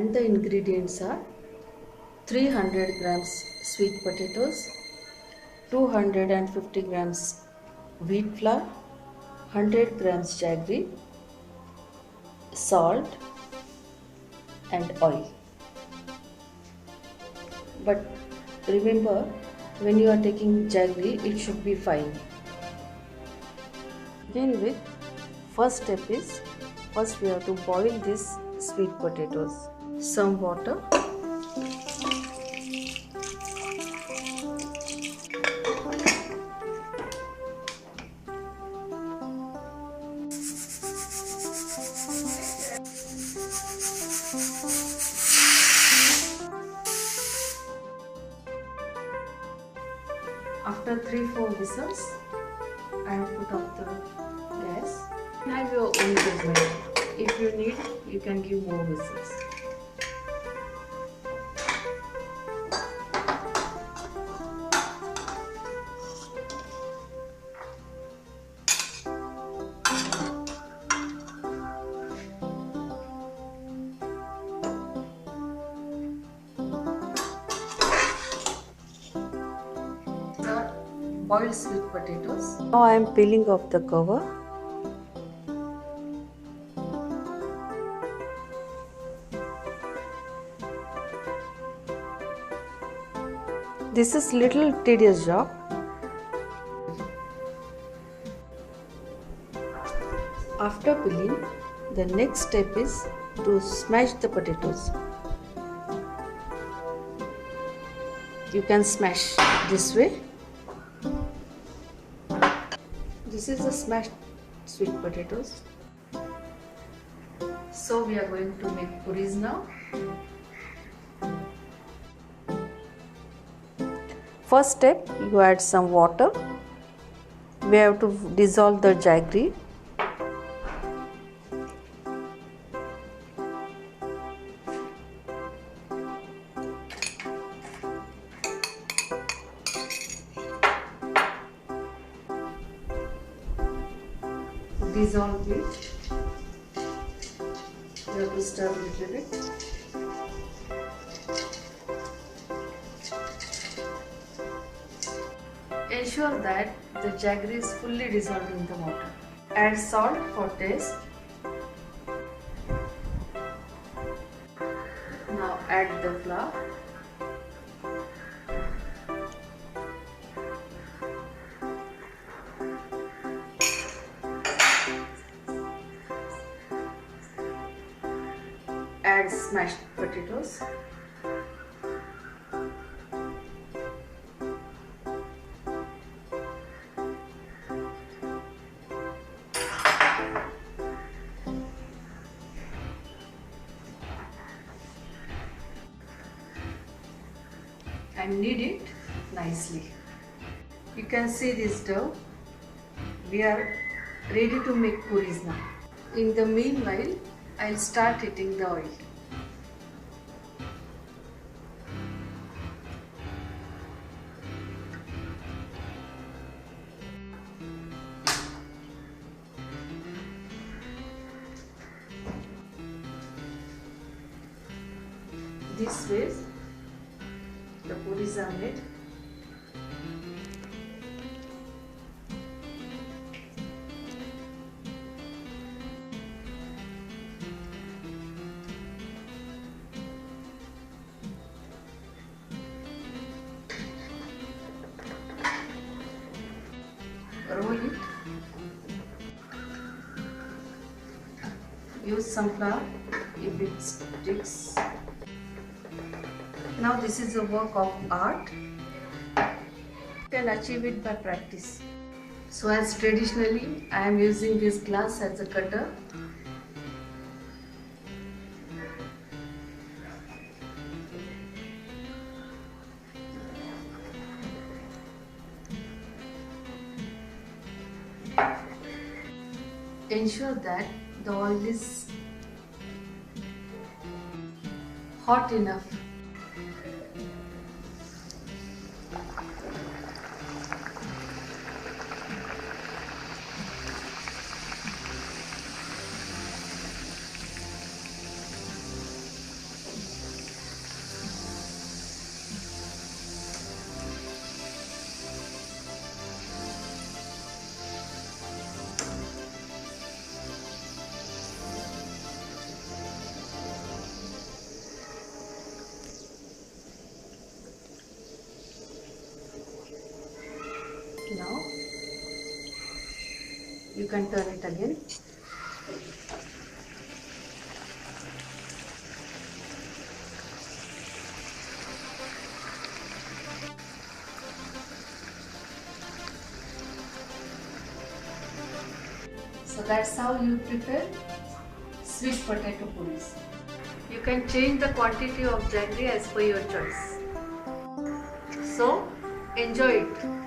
and the ingredients are 300 grams sweet potatoes, 250 grams wheat flour, 100 grams jaggery, salt and oil. But remember, when you are taking jaggery, it should be fine. Begin with, first step is, first we have to boil these sweet potatoes. Some water. After 3-4 whistles, I have put off the gas. Have your own judgment. If you need, you can give more whistles. Boiled sweet potatoes. Now I am peeling off the cover. This is little tedious job. After peeling, the next step is to smash the potatoes. You can smash this way. This is the smashed sweet potatoes. So we are going to make puris now. First step, you add some water. We have to dissolve the jaggery. Dissolve it. You have to stir a little bit. Ensure that the jaggery is fully dissolved in the water. Add salt for taste. Now add the flour. Add smashed potatoes. And knead it nicely. You can see this dough. We are ready to make puris now. In the meanwhile, I'll start heating the oil. This way, the puris are made. Roll it. Use some flour if it sticks. Now this is a work of art. You can achieve it by practice. So as traditionally, I am using this glass as a cutter. Ensure that the oil is hot enough. can turn it again. So that's how you prepare sweet potato puris. You can change the quantity of jaggery as per your choice. So enjoy it.